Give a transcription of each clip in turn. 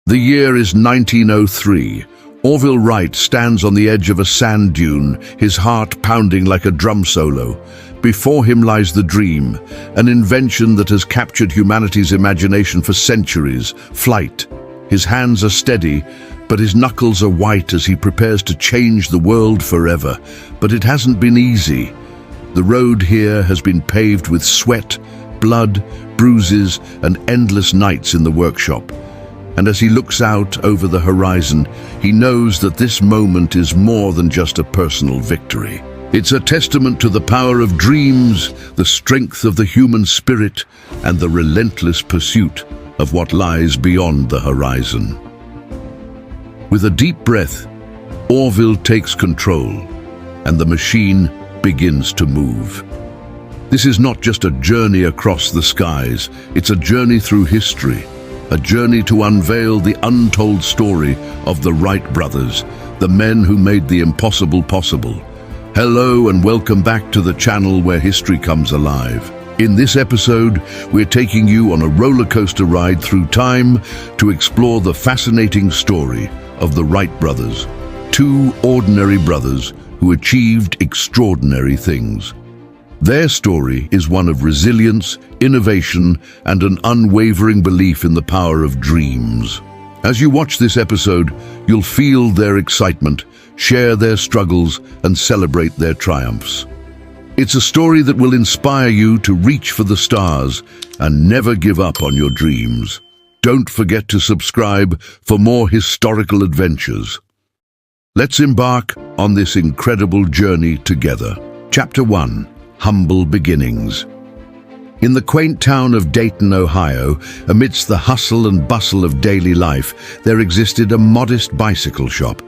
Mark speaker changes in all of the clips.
Speaker 1: The year is 1903. Orville Wright stands on the edge of a sand dune, his heart pounding like a drum solo. Before him lies the dream, an invention that has captured humanity's imagination for centuries: flight. His hands are steady, but his knuckles are white as he prepares to change the world forever. But it hasn't been easy. The road here has been paved with sweat, blood, bruises, and endless nights in the workshop. And as he looks out over the horizon, he knows that this moment is more than just a personal victory. It's a testament to the power of dreams, the strength of the human spirit, and the relentless pursuit of what lies beyond the horizon. With a deep breath, Orville takes control, and the machine begins to move. This is not just a journey across the skies, it's a journey through history. A journey to unveil the untold story of the Wright brothers, the men who made the impossible possible. Hello and welcome back to the channel where history comes alive. In this episode, we're taking you on a roller coaster ride through time to explore the fascinating story of the Wright brothers, two ordinary brothers who achieved extraordinary things. Their story is one of resilience, innovation, and an unwavering belief in the power of dreams. As you watch this episode, you'll feel their excitement, share their struggles, and celebrate their triumphs. It's a story that will inspire you to reach for the stars and never give up on your dreams. Don't forget to subscribe for more historical adventures. Let's embark on this incredible journey together. Chapter 1. Humble Beginnings. In the quaint town of Dayton, Ohio, amidst the hustle and bustle of daily life, there existed a modest bicycle shop.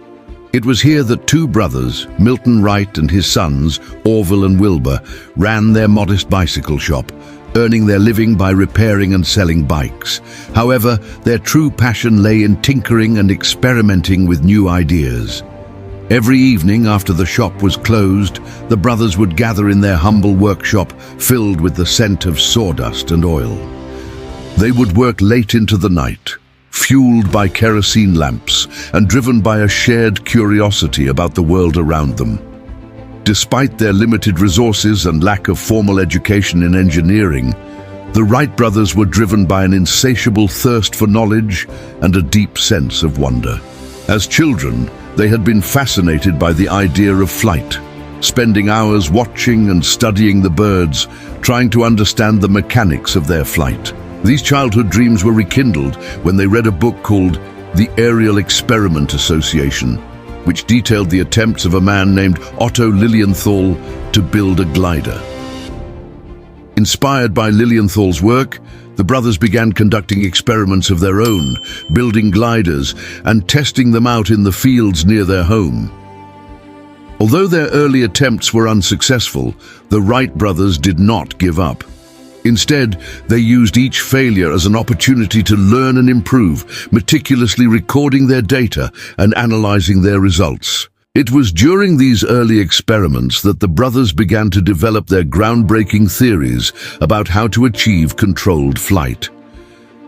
Speaker 1: It was here that two brothers, Milton Wright and his sons, Orville and Wilbur, ran their modest bicycle shop, earning their living by repairing and selling bikes. However, their true passion lay in tinkering and experimenting with new ideas. Every evening after the shop was closed, the brothers would gather in their humble workshop filled with the scent of sawdust and oil. They would work late into the night, fueled by kerosene lamps and driven by a shared curiosity about the world around them. Despite their limited resources and lack of formal education in engineering, the Wright brothers were driven by an insatiable thirst for knowledge and a deep sense of wonder. As children, they had been fascinated by the idea of flight, spending hours watching and studying the birds, trying to understand the mechanics of their flight. These childhood dreams were rekindled when they read a book called The Aerial Experiment Association, which detailed the attempts of a man named Otto Lilienthal to build a glider. Inspired by Lilienthal's work, the brothers began conducting experiments of their own, building gliders and testing them out in the fields near their home. Although their early attempts were unsuccessful, the Wright brothers did not give up. Instead, they used each failure as an opportunity to learn and improve, meticulously recording their data and analyzing their results. It was during these early experiments that the brothers began to develop their groundbreaking theories about how to achieve controlled flight.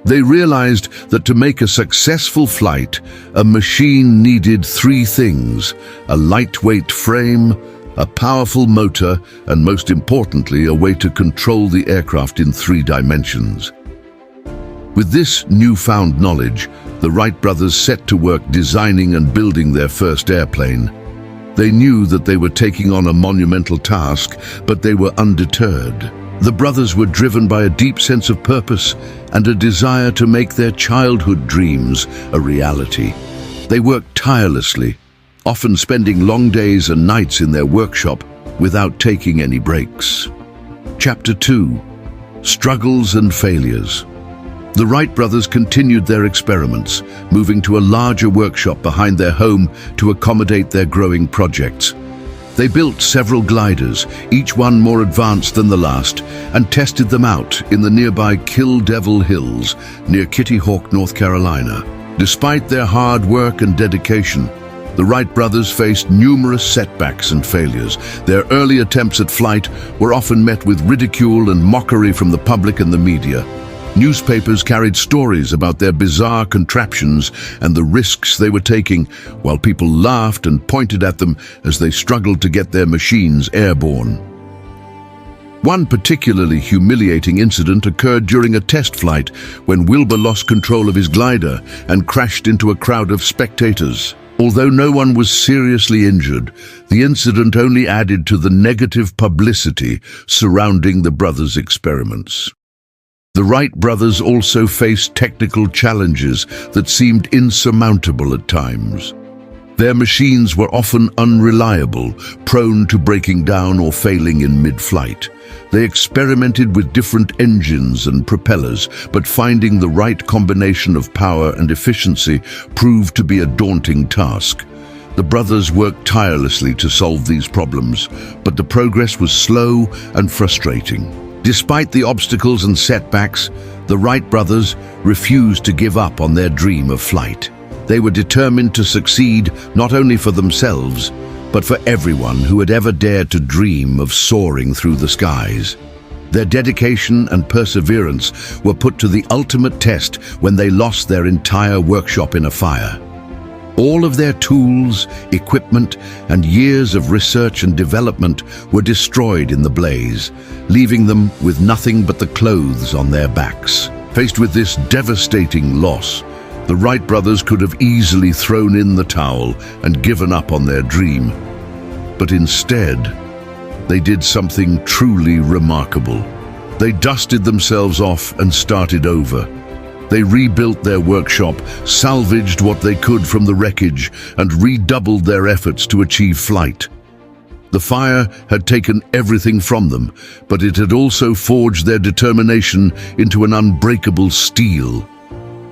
Speaker 1: They realized that to make a successful flight, a machine needed three things: a lightweight frame, a powerful motor, and most importantly, a way to control the aircraft in 3 dimensions. With this newfound knowledge, the Wright brothers set to work designing and building their first airplane. They knew that they were taking on a monumental task, but they were undeterred. The brothers were driven by a deep sense of purpose and a desire to make their childhood dreams a reality. They worked tirelessly, often spending long days and nights in their workshop without taking any breaks. Chapter 2. Struggles and Failures. The Wright brothers continued their experiments, moving to a larger workshop behind their home to accommodate their growing projects. They built several gliders, each one more advanced than the last, and tested them out in the nearby Kill Devil Hills near Kitty Hawk, North Carolina. Despite their hard work and dedication, the Wright brothers faced numerous setbacks and failures. Their early attempts at flight were often met with ridicule and mockery from the public and the media. Newspapers carried stories about their bizarre contraptions and the risks they were taking, while people laughed and pointed at them as they struggled to get their machines airborne. One particularly humiliating incident occurred during a test flight when Wilbur lost control of his glider and crashed into a crowd of spectators. Although no one was seriously injured, the incident only added to the negative publicity surrounding the brothers' experiments. The Wright brothers also faced technical challenges that seemed insurmountable at times. Their machines were often unreliable, prone to breaking down or failing in mid-flight. They experimented with different engines and propellers, but finding the right combination of power and efficiency proved to be a daunting task. The brothers worked tirelessly to solve these problems, but the progress was slow and frustrating. Despite the obstacles and setbacks, the Wright brothers refused to give up on their dream of flight. They were determined to succeed not only for themselves, but for everyone who had ever dared to dream of soaring through the skies. Their dedication and perseverance were put to the ultimate test when they lost their entire workshop in a fire. All of their tools, equipment, and years of research and development were destroyed in the blaze, leaving them with nothing but the clothes on their backs. Faced with this devastating loss, the Wright brothers could have easily thrown in the towel and given up on their dream. But instead, they did something truly remarkable. They dusted themselves off and started over. They rebuilt their workshop, salvaged what they could from the wreckage, and redoubled their efforts to achieve flight. The fire had taken everything from them, but it had also forged their determination into an unbreakable steel.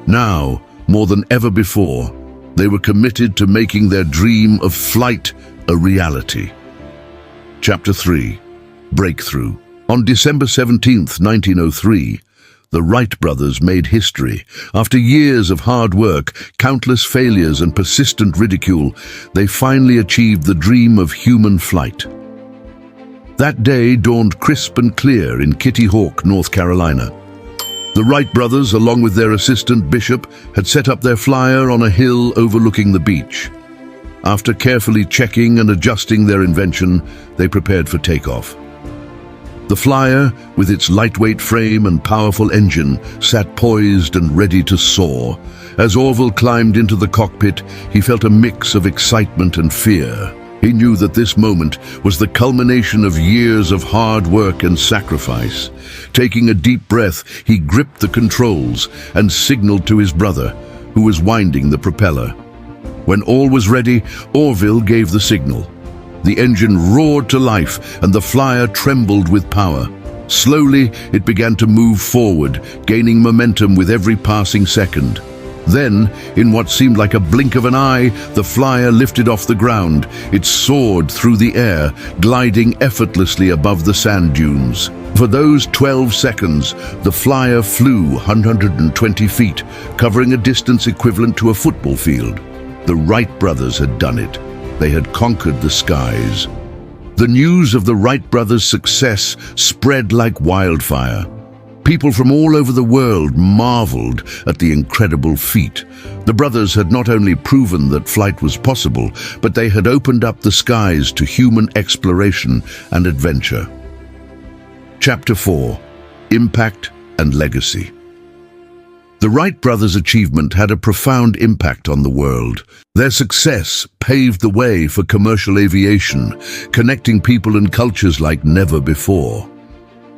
Speaker 1: Now, more than ever before, they were committed to making their dream of flight a reality. Chapter 3. Breakthrough. On December 17th, 1903, the Wright brothers made history. After years of hard work, countless failures, and persistent ridicule, they finally achieved the dream of human flight. That day dawned crisp and clear in Kitty Hawk, North Carolina. The Wright brothers, along with their assistant Bishop, had set up their flyer on a hill overlooking the beach. After carefully checking and adjusting their invention, they prepared for takeoff. The flyer, with its lightweight frame and powerful engine, sat poised and ready to soar. As Orville climbed into the cockpit, he felt a mix of excitement and fear. He knew that this moment was the culmination of years of hard work and sacrifice. Taking a deep breath, he gripped the controls and signaled to his brother, who was winding the propeller. When all was ready, Orville gave the signal. The engine roared to life and the flyer trembled with power. Slowly, it began to move forward, gaining momentum with every passing second. Then, in what seemed like a blink of an eye, the flyer lifted off the ground. It soared through the air, gliding effortlessly above the sand dunes. For those 12 seconds, the flyer flew 120 feet, covering a distance equivalent to a football field. The Wright brothers had done it. They had conquered the skies. The news of the Wright brothers' success spread like wildfire. People from all over the world marveled at the incredible feat. The brothers had not only proven that flight was possible, but they had opened up the skies to human exploration and adventure. Chapter 4. Impact and Legacy. The Wright brothers' achievement had a profound impact on the world. Their success paved the way for commercial aviation, connecting people and cultures like never before.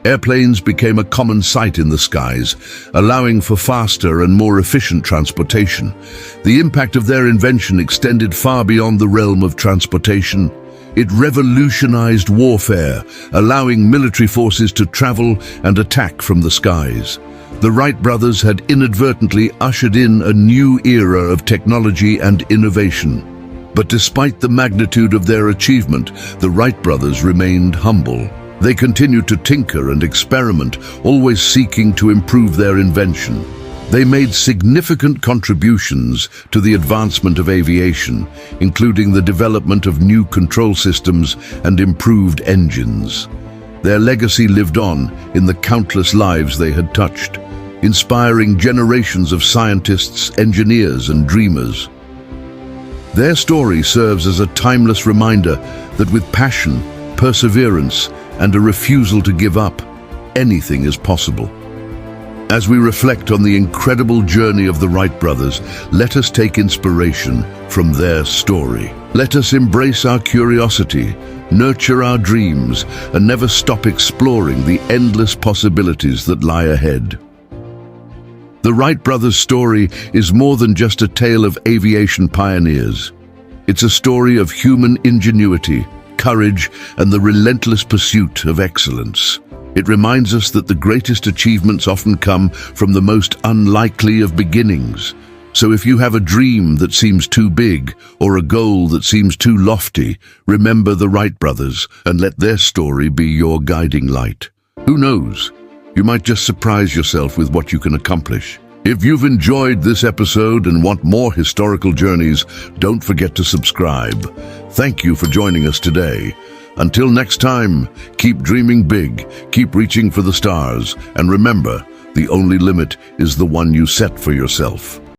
Speaker 1: Airplanes became a common sight in the skies, allowing for faster and more efficient transportation. The impact of their invention extended far beyond the realm of transportation. It revolutionized warfare, allowing military forces to travel and attack from the skies. The Wright brothers had inadvertently ushered in a new era of technology and innovation. But despite the magnitude of their achievement, the Wright brothers remained humble. They continued to tinker and experiment, always seeking to improve their invention. They made significant contributions to the advancement of aviation, including the development of new control systems and improved engines. Their legacy lived on in the countless lives they had touched. inspiring generations of scientists, engineers, and dreamers. Their story serves as a timeless reminder that with passion, perseverance, and a refusal to give up, anything is possible. As we reflect on the incredible journey of the Wright brothers, let us take inspiration from their story. Let us embrace our curiosity, nurture our dreams, and never stop exploring the endless possibilities that lie ahead. The Wright brothers' story is more than just a tale of aviation pioneers. It's a story of human ingenuity, courage, and the relentless pursuit of excellence. It reminds us that the greatest achievements often come from the most unlikely of beginnings. So if you have a dream that seems too big or a goal that seems too lofty, remember the Wright brothers and let their story be your guiding light. Who knows? You might just surprise yourself with what you can accomplish. If you've enjoyed this episode and want more historical journeys, don't forget to subscribe. Thank you for joining us today. Until next time, keep dreaming big, keep reaching for the stars, and remember, the only limit is the one you set for yourself.